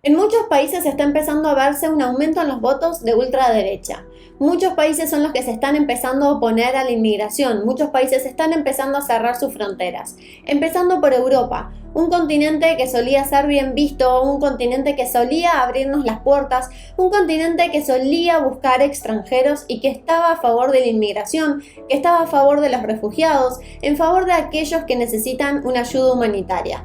En muchos países está empezando a verse un aumento en los votos de ultraderecha. Muchos países son los que se están empezando a oponer a la inmigración. Muchos países están empezando a cerrar sus fronteras. Empezando por Europa, un continente que solía ser bien visto, un continente que solía abrirnos las puertas, un continente que solía buscar extranjeros y que estaba a favor de la inmigración, que estaba a favor de los refugiados, en favor de aquellos que necesitan una ayuda humanitaria.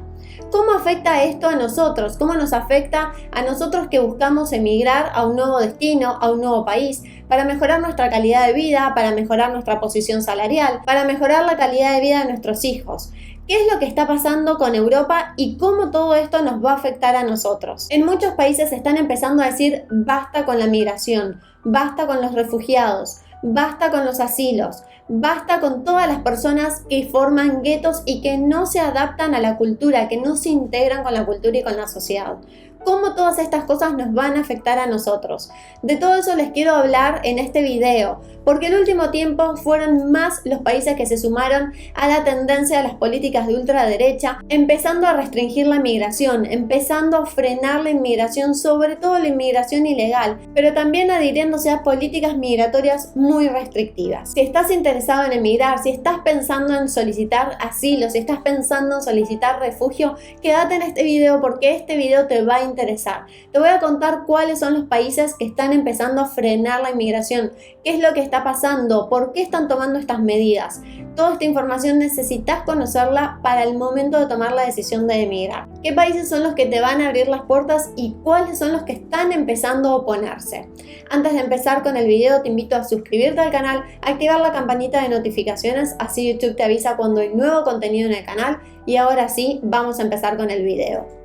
¿Cómo afecta esto a nosotros? ¿Cómo nos afecta a nosotros que buscamos emigrar a un nuevo destino, a un nuevo país, para mejorar nuestra calidad de vida, para mejorar nuestra posición salarial, para mejorar la calidad de vida de nuestros hijos? ¿Qué es lo que está pasando con Europa y cómo todo esto nos va a afectar a nosotros? En muchos países están empezando a decir basta con la migración, basta con los refugiados, basta con los asilos, basta con todas las personas que forman guetos y que no se adaptan a la cultura, que no se integran con la cultura y con la sociedad. ¿Cómo todas estas cosas nos van a afectar a nosotros? De todo eso les quiero hablar en este video, porque el último tiempo fueron más los países que se sumaron a la tendencia de las políticas de ultraderecha, empezando a restringir la migración, empezando a frenar la inmigración, sobre todo la inmigración ilegal, pero también adhiriéndose a políticas migratorias muy restrictivas. Si estás interesado en emigrar, si estás pensando en solicitar asilo, si estás pensando en solicitar refugio, quédate en este video porque este video te va a interesar. Te voy a contar cuáles son los países que están empezando a frenar la inmigración, qué es lo que está pasando, por qué están tomando estas medidas. Toda esta información necesitas conocerla para el momento de tomar la decisión de emigrar. ¿Qué países son los que te van a abrir las puertas y cuáles son los que están empezando a oponerse? Antes de empezar con el video, te invito a suscribirte al canal, activar la campanita de notificaciones, así YouTube te avisa cuando hay nuevo contenido en el canal. Y ahora sí, vamos a empezar con el video.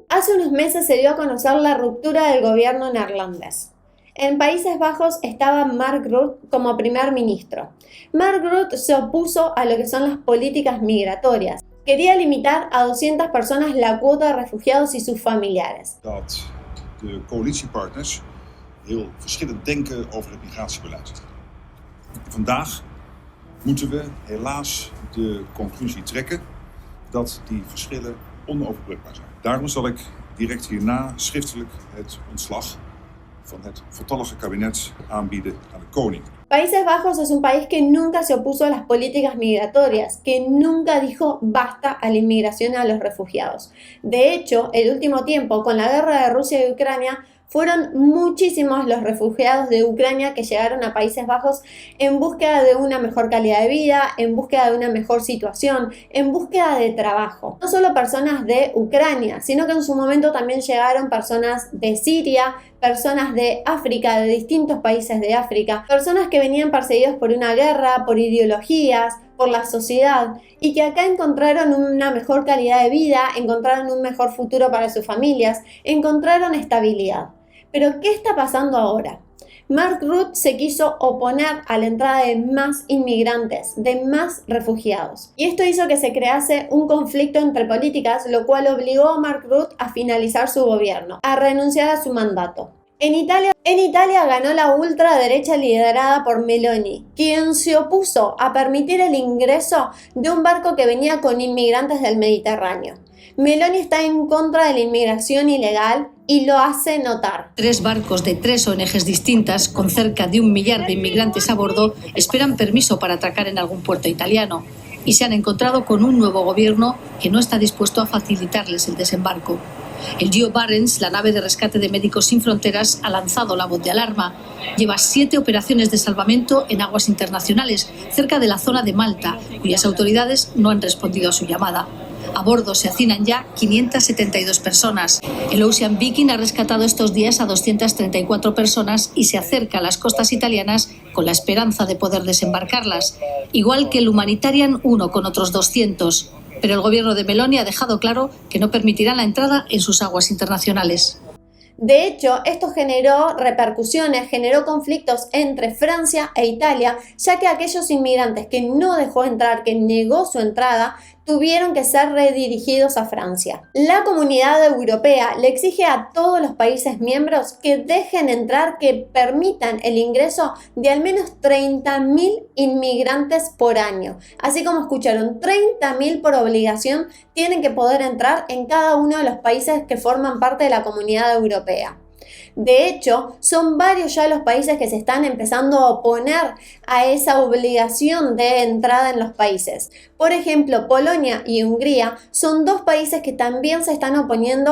Hace unos meses se dio a conocer la ruptura del gobierno neerlandés. En Países Bajos estaba Mark Rutte como primer ministro. Mark Rutte se opuso a lo que son las políticas migratorias. Quería limitar a 200 personas la cuota de refugiados y sus familiares. Dat de coalitiepartners heel verschillend denken over het migratiebeleid. Vandaag moeten we helaas de conclusie trekken dat die verschillen onoverbrugbaar zijn. Daarom zal ik direct hierna schriftelijk het ontslag van het voltallige kabinet aanbieden aan de koning. Países Bajos es un país que nunca se opuso a las políticas migratorias, que nunca dijo basta a la inmigración y a los refugiados. De hecho, el último tiempo, con la guerra de Rusia y Ucrania, fueron muchísimos los refugiados de Ucrania que llegaron a Países Bajos en búsqueda de una mejor calidad de vida, en búsqueda de una mejor situación, en búsqueda de trabajo. No solo personas de Ucrania, sino que en su momento también llegaron personas de Siria, personas de África, de distintos países de África, personas que venían perseguidos por una guerra, por ideologías, por la sociedad y que acá encontraron una mejor calidad de vida, encontraron un mejor futuro para sus familias, encontraron estabilidad. Pero ¿qué está pasando ahora? Mark Rutte se quiso oponer a la entrada de más inmigrantes, de más refugiados. Y esto hizo que se crease un conflicto entre políticas, lo cual obligó a Mark Rutte a finalizar su gobierno, a renunciar a su mandato. En Italia ganó la ultraderecha liderada por Meloni, quien se opuso a permitir el ingreso de un barco que venía con inmigrantes del Mediterráneo. Meloni está en contra de la inmigración ilegal y lo hace notar. 3 barcos de 3 ONGs distintas, con cerca de 1 millar de inmigrantes a bordo, esperan permiso para atracar en algún puerto italiano y se han encontrado con un nuevo gobierno que no está dispuesto a facilitarles el desembarco. El Geo Barents, la nave de rescate de Médicos Sin Fronteras, ha lanzado la voz de alarma. Lleva 7 operaciones de salvamento en aguas internacionales, cerca de la zona de Malta, cuyas autoridades no han respondido a su llamada. A bordo se hacinan ya 572 personas. El Ocean Viking ha rescatado estos días a 234 personas y se acerca a las costas italianas con la esperanza de poder desembarcarlas, igual que el Humanitarian 1 con otros 200. Pero el gobierno de Meloni ha dejado claro que no permitirá la entrada en sus aguas internacionales. De hecho, esto generó repercusiones, generó conflictos entre Francia e Italia, ya que aquellos inmigrantes que no dejó entrar, que negó su entrada, tuvieron que ser redirigidos a Francia. La Comunidad Europea le exige a todos los países miembros que dejen entrar, que permitan el ingreso de al menos 30.000 inmigrantes por año. Así como escucharon, 30.000 por obligación tienen que poder entrar en cada uno de los países que forman parte de la Comunidad Europea. De hecho, son varios ya los países que se están empezando a oponer a esa obligación de entrada en los países. Por ejemplo, Polonia y Hungría son dos países que también se están oponiendo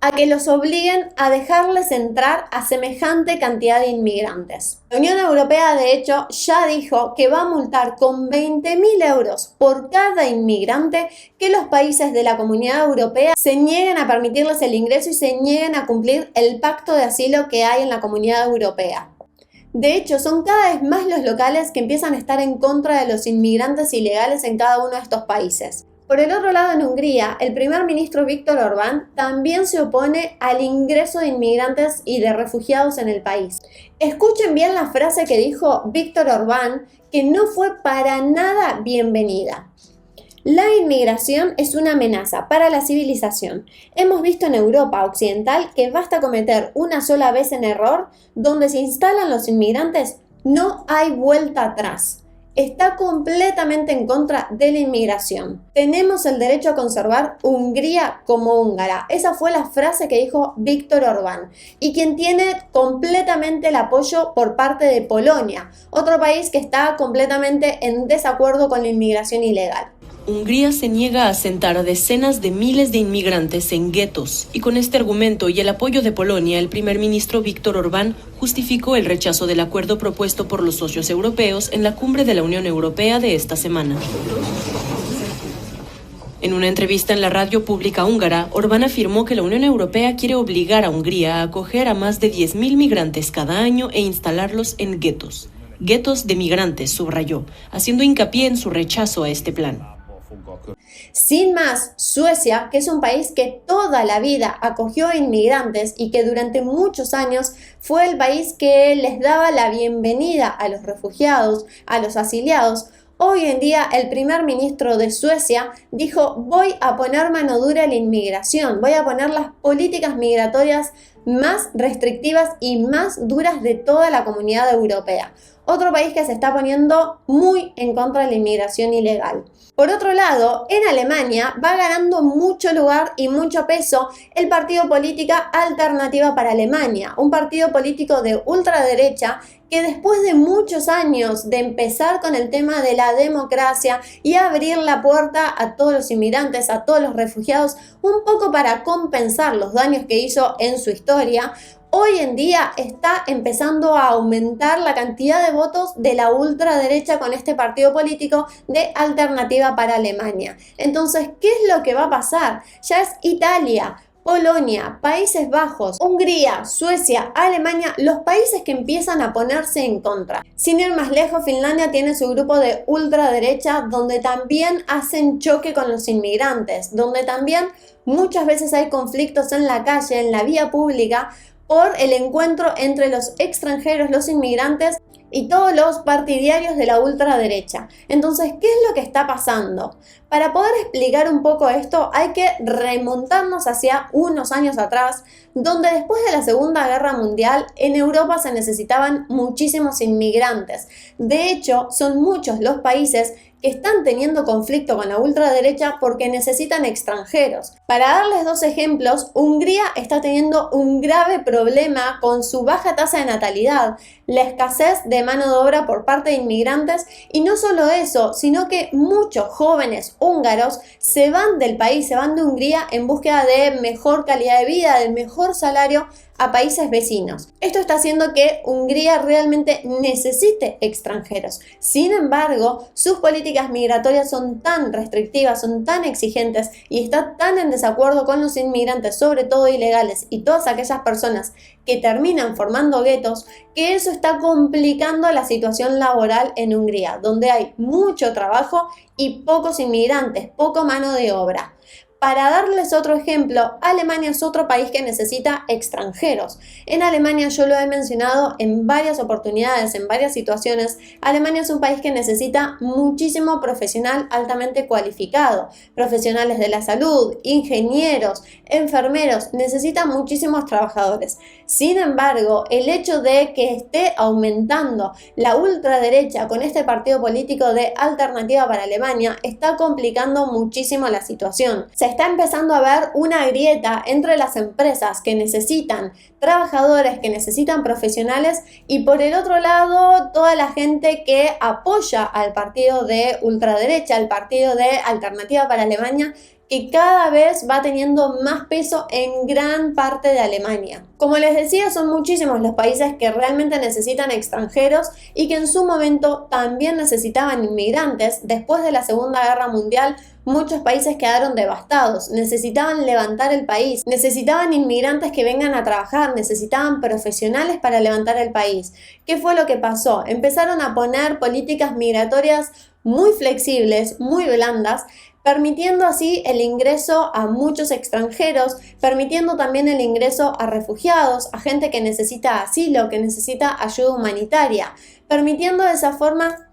a que los obliguen a dejarles entrar a semejante cantidad de inmigrantes. La Unión Europea, de hecho, ya dijo que va a multar con 20.000 euros por cada inmigrante que los países de la Comunidad Europea se nieguen a permitirles el ingreso y se nieguen a cumplir el pacto de asilo que hay en la Comunidad Europea. De hecho, son cada vez más los locales que empiezan a estar en contra de los inmigrantes ilegales en cada uno de estos países. Por el otro lado, en Hungría, el primer ministro Viktor Orbán también se opone al ingreso de inmigrantes y de refugiados en el país. Escuchen bien la frase que dijo Viktor Orbán, que no fue para nada bienvenida. La inmigración es una amenaza para la civilización. Hemos visto en Europa Occidental que basta cometer una sola vez en error, donde se instalan los inmigrantes, no hay vuelta atrás. Está completamente en contra de la inmigración. Tenemos el derecho a conservar Hungría como húngara. Esa fue la frase que dijo Viktor Orbán, y quien tiene completamente el apoyo por parte de Polonia, otro país que está completamente en desacuerdo con la inmigración ilegal. Hungría se niega a asentar a decenas de miles de inmigrantes en guetos, y con este argumento y el apoyo de Polonia, el primer ministro Viktor Orbán justificó el rechazo del acuerdo propuesto por los socios europeos en la cumbre de la Unión Europea de esta semana. En una entrevista en la radio pública húngara, Orbán afirmó que la Unión Europea quiere obligar a Hungría a acoger a más de 10.000 migrantes cada año e instalarlos en guetos. Guetos de migrantes, subrayó, haciendo hincapié en su rechazo a este plan. Sin más, Suecia, que es un país que toda la vida acogió a inmigrantes y que durante muchos años fue el país que les daba la bienvenida a los refugiados, a los asiliados, hoy en día el primer ministro de Suecia dijo: voy a poner mano dura a la inmigración, voy a poner las políticas migratorias más restrictivas y más duras de toda la Comunidad Europea. Otro país que se está poniendo muy en contra de la inmigración ilegal. Por otro lado, en Alemania va ganando mucho lugar y mucho peso el partido político Alternativa para Alemania, un partido político de ultraderecha que después de muchos años de empezar con el tema de la democracia y abrir la puerta a todos los inmigrantes, a todos los refugiados, un poco para compensar los daños que hizo en su historia, hoy en día está empezando a aumentar la cantidad de votos de la ultraderecha con este partido político de Alternativa para Alemania. Entonces, ¿qué es lo que va a pasar? Ya es Italia, Polonia, Países Bajos, Hungría, Suecia, Alemania, los países que empiezan a ponerse en contra. Sin ir más lejos, Finlandia tiene su grupo de ultraderecha donde también hacen choque con los inmigrantes, donde también muchas veces hay conflictos en la calle, en la vía pública, por el encuentro entre los extranjeros, los inmigrantes y todos los partidarios de la ultraderecha. Entonces, ¿qué es lo que está pasando? Para poder explicar un poco esto, hay que remontarnos hacia unos años atrás, donde después de la Segunda Guerra Mundial, en Europa se necesitaban muchísimos inmigrantes. De hecho, son muchos los países que están teniendo conflicto con la ultraderecha porque necesitan extranjeros. Para darles dos ejemplos, Hungría está teniendo un grave problema con su baja tasa de natalidad, la escasez de mano de obra por parte de inmigrantes, y no solo eso, sino que muchos jóvenes húngaros se van del país, se van de Hungría en búsqueda de mejor calidad de vida, de mejor salario, a países vecinos. Esto está haciendo que Hungría realmente necesite extranjeros. Sin embargo, sus políticas migratorias son tan restrictivas, son tan exigentes y está tan en desacuerdo con los inmigrantes, sobre todo ilegales, y todas aquellas personas que terminan formando guetos, que eso está complicando la situación laboral en Hungría, donde hay mucho trabajo y pocos inmigrantes, poca mano de obra. Para darles otro ejemplo, Alemania es otro país que necesita extranjeros. En Alemania, yo lo he mencionado en varias oportunidades, en varias situaciones, Alemania es un país que necesita muchísimo profesional altamente cualificado, profesionales de la salud, ingenieros, enfermeros, necesita muchísimos trabajadores. Sin embargo, el hecho de que esté aumentando la ultraderecha con este partido político de Alternativa para Alemania está complicando muchísimo la situación. Se está empezando a ver una grieta entre las empresas que necesitan trabajadores, que necesitan profesionales, y por el otro lado toda la gente que apoya al partido de ultraderecha, al partido de Alternativa para Alemania, que cada vez va teniendo más peso en gran parte de Alemania. Como les decía, son muchísimos los países que realmente necesitan extranjeros y que en su momento también necesitaban inmigrantes. Después de la Segunda Guerra Mundial, muchos países quedaron devastados, necesitaban levantar el país, necesitaban inmigrantes que vengan a trabajar, necesitaban profesionales para levantar el país. ¿Qué fue lo que pasó? Empezaron a poner políticas migratorias muy flexibles, muy blandas, permitiendo así el ingreso a muchos extranjeros, permitiendo también el ingreso a refugiados, a gente que necesita asilo, que necesita ayuda humanitaria, permitiendo de esa forma.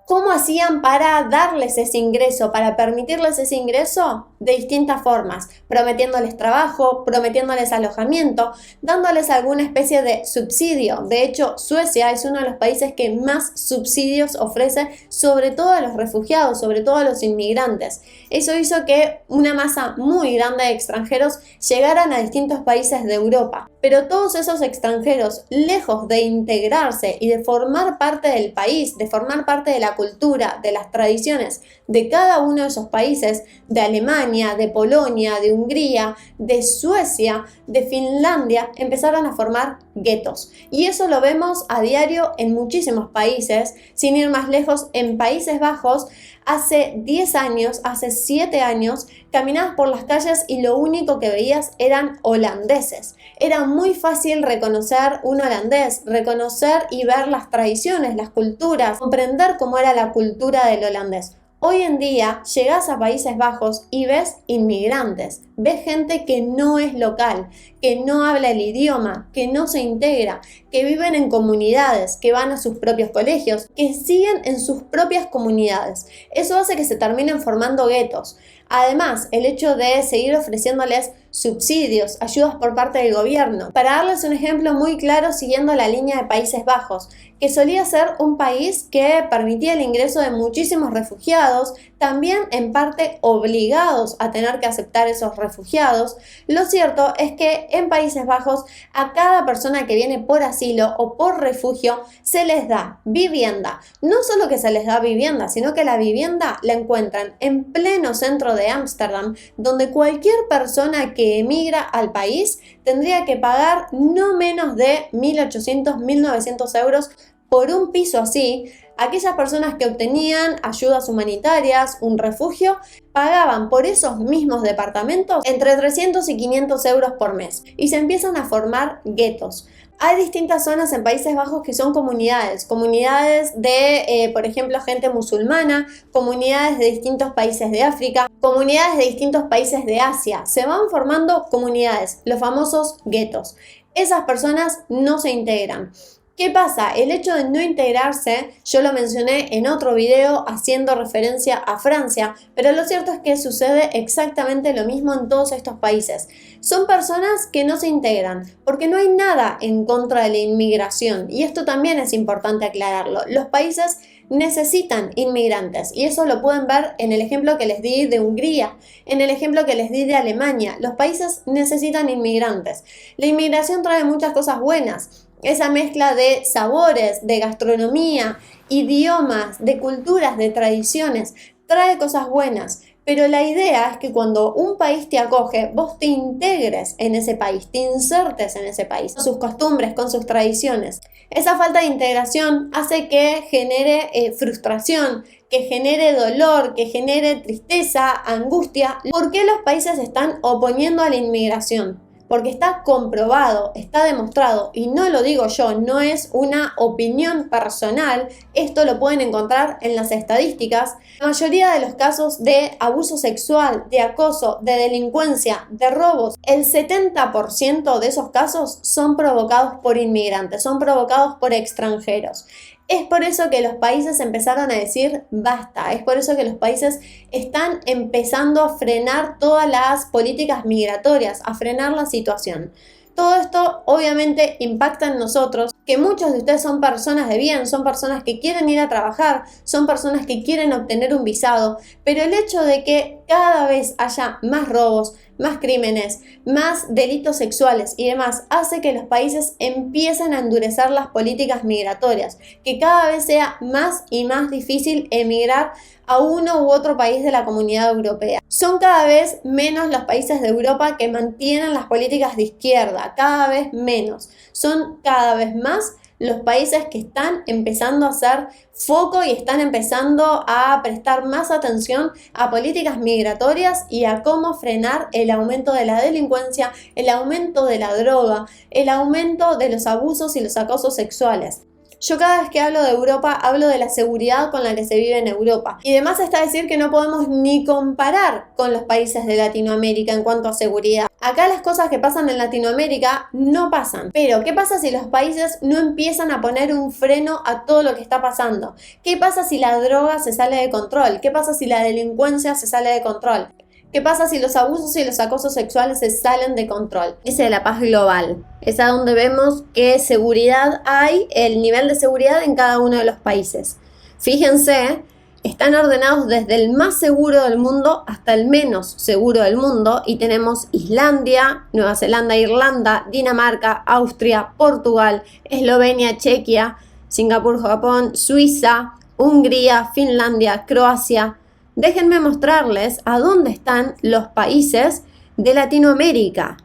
¿Cómo hacían para darles ese ingreso, para permitirles ese ingreso? De distintas formas, prometiéndoles trabajo, prometiéndoles alojamiento, dándoles alguna especie de subsidio. De hecho, Suecia es uno de los países que más subsidios ofrece, sobre todo a los refugiados, sobre todo a los inmigrantes. Eso hizo que una masa muy grande de extranjeros llegaran a distintos países de Europa. Pero todos esos extranjeros, lejos de integrarse y de formar parte del país, de formar parte de la cultura, de las tradiciones de cada uno de esos países, de Alemania, de Polonia, de Hungría, de Suecia, de Finlandia, empezaron a formar guetos. Y eso lo vemos a diario en muchísimos países, sin ir más lejos, en Países Bajos. Hace 10 años, hace 7 años, caminabas por las calles y lo único que veías eran holandeses. Era muy fácil reconocer un holandés, reconocer y ver las tradiciones, las culturas, comprender cómo era la cultura del holandés. Hoy en día llegas a Países Bajos y ves inmigrantes, ves gente que no es local, que no habla el idioma, que no se integra, que viven en comunidades, que van a sus propios colegios, que siguen en sus propias comunidades. Eso hace que se terminen formando guetos. Además, el hecho de seguir ofreciéndoles subsidios, ayudas por parte del gobierno. Para darles un ejemplo muy claro, siguiendo la línea de Países Bajos, que solía ser un país que permitía el ingreso de muchísimos refugiados, también en parte obligados a tener que aceptar esos refugiados. Lo cierto es que en Países Bajos a cada persona que viene por asilo o por refugio se les da vivienda. No solo que se les da vivienda, sino que la vivienda la encuentran en pleno centro de Ámsterdam, donde cualquier persona que emigra al país tendría que pagar no menos de 1.800, 1.900 euros por un piso así. Aquellas personas que obtenían ayudas humanitarias, un refugio, pagaban por esos mismos departamentos entre 300 y 500 euros por mes y se empiezan a formar guetos. Hay distintas zonas en Países Bajos que son comunidades de, por ejemplo, gente musulmana, comunidades de distintos países de África, comunidades de distintos países de Asia. Se van formando comunidades, los famosos guetos. Esas personas no se integran. ¿Qué pasa? El hecho de no integrarse, yo lo mencioné en otro video haciendo referencia a Francia, pero lo cierto es que sucede exactamente lo mismo en todos estos países. Son personas que no se integran, porque no hay nada en contra de la inmigración, y esto también es importante aclararlo. Los países necesitan inmigrantes y eso lo pueden ver en el ejemplo que les di de Hungría, en el ejemplo que les di de Alemania. Los países necesitan inmigrantes. La inmigración trae muchas cosas buenas. Esa mezcla de sabores, de gastronomía, idiomas, de culturas, de tradiciones, trae cosas buenas. Pero la idea es que cuando un país te acoge, vos te integres en ese país, te insertes en ese país, con sus costumbres, con sus tradiciones. Esa falta de integración hace que genere frustración, que genere dolor, que genere tristeza, angustia. ¿Por qué los países se están oponiendo a la inmigración? porque está comprobado, está demostrado, y no lo digo yo, no es una opinión personal, esto lo pueden encontrar en las estadísticas. La mayoría de los casos de abuso sexual, de acoso, de delincuencia, de robos, el 70% de esos casos son provocados por inmigrantes, son provocados por extranjeros. Es por eso que los países empezaron a decir basta, es por eso que los países están empezando a frenar todas las políticas migratorias, a frenar la situación. Todo esto obviamente impacta en nosotros, que muchos de ustedes son personas de bien, son personas que quieren ir a trabajar, son personas que quieren obtener un visado, pero el hecho de que cada vez haya más robos, más crímenes, más delitos sexuales y demás, hace que los países empiecen a endurecer las políticas migratorias, que cada vez sea más y más difícil emigrar a uno u otro país de la Comunidad Europea. Son cada vez menos los países de Europa que mantienen las políticas de izquierda, cada vez menos. Son cada vez más los países que están empezando a hacer foco y están empezando a prestar más atención a políticas migratorias y a cómo frenar el aumento de la delincuencia, el aumento de la droga, el aumento de los abusos y los acosos sexuales. Yo cada vez que hablo de Europa, hablo de la seguridad con la que se vive en Europa. Y además está decir que no podemos ni comparar con los países de Latinoamérica en cuanto a seguridad. Acá las cosas que pasan en Latinoamérica no pasan. Pero, ¿qué pasa si los países no empiezan a poner un freno a todo lo que está pasando? ¿Qué pasa si la droga se sale de control? ¿Qué pasa si la delincuencia se sale de control? ¿Qué pasa si los abusos y los acosos sexuales se salen de control? Ese de la paz global. Es a donde vemos qué seguridad hay, el nivel de seguridad en cada uno de los países. Fíjense, están ordenados desde el más seguro del mundo hasta el menos seguro del mundo y tenemos Islandia, Nueva Zelanda, Irlanda, Dinamarca, Austria, Portugal, Eslovenia, Chequia, Singapur, Japón, Suiza, Hungría, Finlandia, Croacia. Déjenme mostrarles a dónde están los países de Latinoamérica.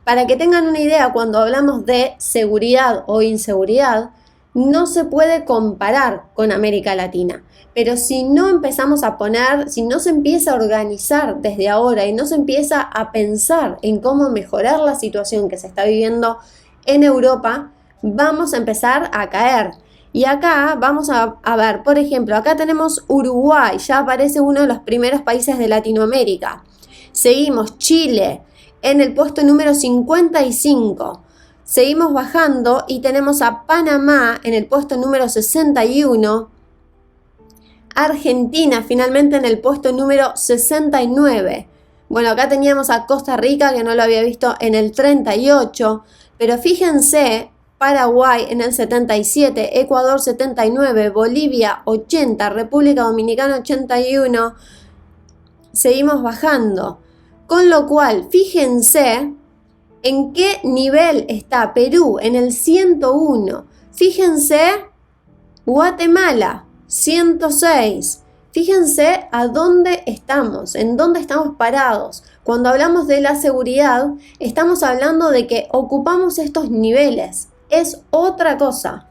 Para que tengan una idea, cuando hablamos de seguridad o inseguridad, no se puede comparar con América Latina. Pero si no empezamos a poner, si no se empieza a organizar desde ahora y no se empieza a pensar en cómo mejorar la situación que se está viviendo en Europa, vamos a empezar a caer. Y acá vamos a ver, por ejemplo, acá tenemos Uruguay, ya aparece uno de los primeros países de Latinoamérica. Seguimos Chile en el puesto número 55. Seguimos bajando y tenemos a Panamá en el puesto número 61. Argentina finalmente en el puesto número 69. Bueno, acá teníamos a Costa Rica, que no lo había visto, en el 38. Pero fíjense, Paraguay en el 77, Ecuador 79, Bolivia 80, República Dominicana 81. Seguimos bajando. Con lo cual, fíjense en qué nivel está Perú en el 101. Fíjense, Guatemala 106. Fíjense a dónde estamos, en dónde estamos parados. Cuando hablamos de la seguridad, estamos hablando de que ocupamos estos niveles. Es otra cosa.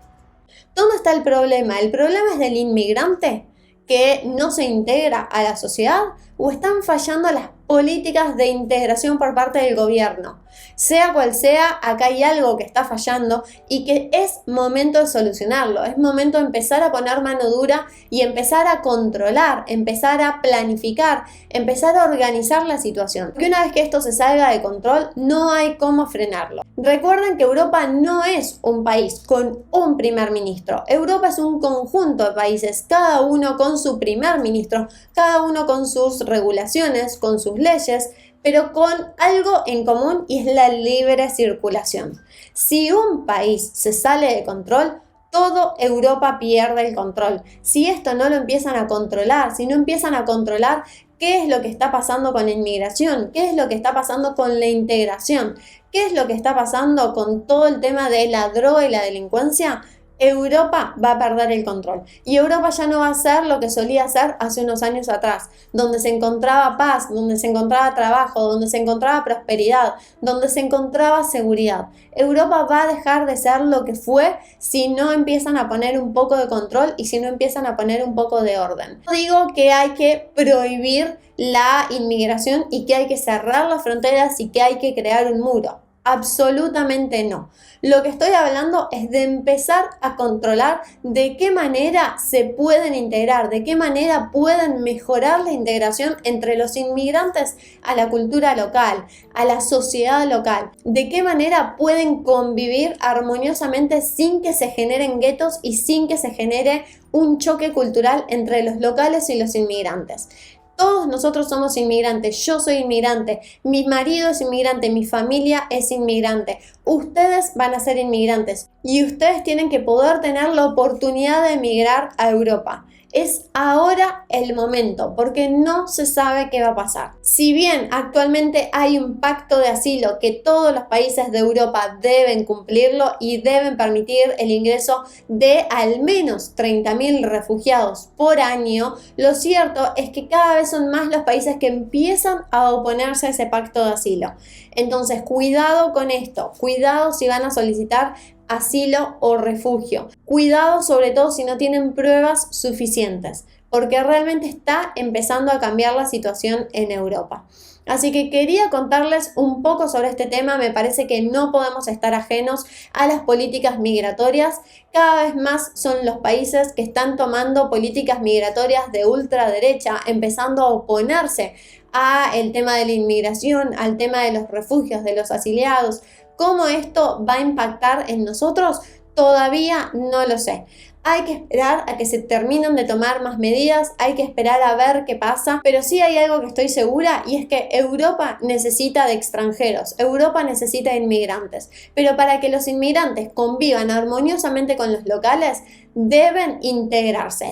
¿Dónde está el problema? ¿El problema es del inmigrante que no se integra a la sociedad o están fallando las políticas de integración por parte del gobierno? Sea cual sea, acá hay algo que está fallando y que es momento de solucionarlo. Es momento de empezar a poner mano dura y empezar a controlar, empezar a planificar, empezar a organizar la situación. Porque una vez que esto se salga de control, no hay cómo frenarlo. Recuerden que Europa no es un país con un primer ministro. Europa es un conjunto de países, cada uno con su primer ministro, cada uno con sus regulaciones, con sus leyes, pero con algo en común y es la libre circulación. Si un país se sale de control, toda Europa pierde el control. Si esto no lo empiezan a controlar, si no empiezan a controlar qué es lo que está pasando con la inmigración, qué es lo que está pasando con la integración, qué es lo que está pasando con todo el tema de la droga y la delincuencia, Europa va a perder el control y Europa ya no va a ser lo que solía ser hace unos años atrás, donde se encontraba paz, donde se encontraba trabajo, donde se encontraba prosperidad, donde se encontraba seguridad. Europa va a dejar de ser lo que fue si no empiezan a poner un poco de control y si no empiezan a poner un poco de orden. No digo que hay que prohibir la inmigración y que hay que cerrar las fronteras y que hay que crear un muro. Absolutamente no. Lo que estoy hablando es de empezar a controlar de qué manera se pueden integrar, de qué manera pueden mejorar la integración entre los inmigrantes a la cultura local, a la sociedad local, de qué manera pueden convivir armoniosamente sin que se generen guetos y sin que se genere un choque cultural entre los locales y los inmigrantes. Todos nosotros somos inmigrantes, yo soy inmigrante, mi marido es inmigrante, mi familia es inmigrante, ustedes van a ser inmigrantes y ustedes tienen que poder tener la oportunidad de emigrar a Europa. Es ahora el momento, porque no se sabe qué va a pasar. Si bien actualmente hay un pacto de asilo que todos los países de Europa deben cumplirlo y deben permitir el ingreso de al menos 30.000 refugiados por año, lo cierto es que cada vez son más los países que empiezan a oponerse a ese pacto de asilo. Entonces, cuidado con esto, cuidado si van a solicitar asilo o refugio. Cuidado sobre todo si no tienen pruebas suficientes, porque realmente está empezando a cambiar la situación en Europa. Así que quería contarles un poco sobre este tema. Me parece que no podemos estar ajenos a las políticas migratorias. Cada vez más son los países que están tomando políticas migratorias de ultraderecha, empezando a oponerse al tema de la inmigración, al tema de los refugios, de los asiliados. ¿Cómo esto va a impactar en nosotros? Todavía no lo sé. Hay que esperar a que se terminen de tomar más medidas, hay que esperar a ver qué pasa, pero sí hay algo que estoy segura y es que Europa necesita de extranjeros, Europa necesita de inmigrantes, pero para que los inmigrantes convivan armoniosamente con los locales, deben integrarse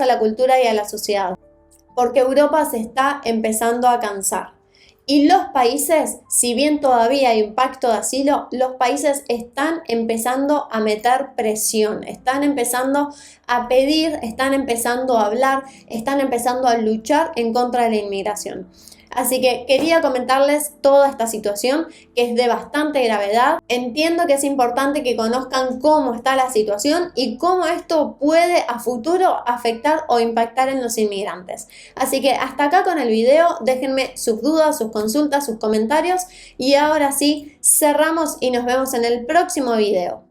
a la cultura y a la sociedad, porque Europa se está empezando a cansar. Y los países, si bien todavía hay un pacto de asilo, los países están empezando a meter presión, están empezando a pedir, están empezando a hablar, están empezando a luchar en contra de la inmigración. Así que quería comentarles toda esta situación que es de bastante gravedad. Entiendo que es importante que conozcan cómo está la situación y cómo esto puede a futuro afectar o impactar en los inmigrantes. Así que hasta acá con el video, déjenme sus dudas, sus consultas, sus comentarios y ahora sí, cerramos y nos vemos en el próximo video.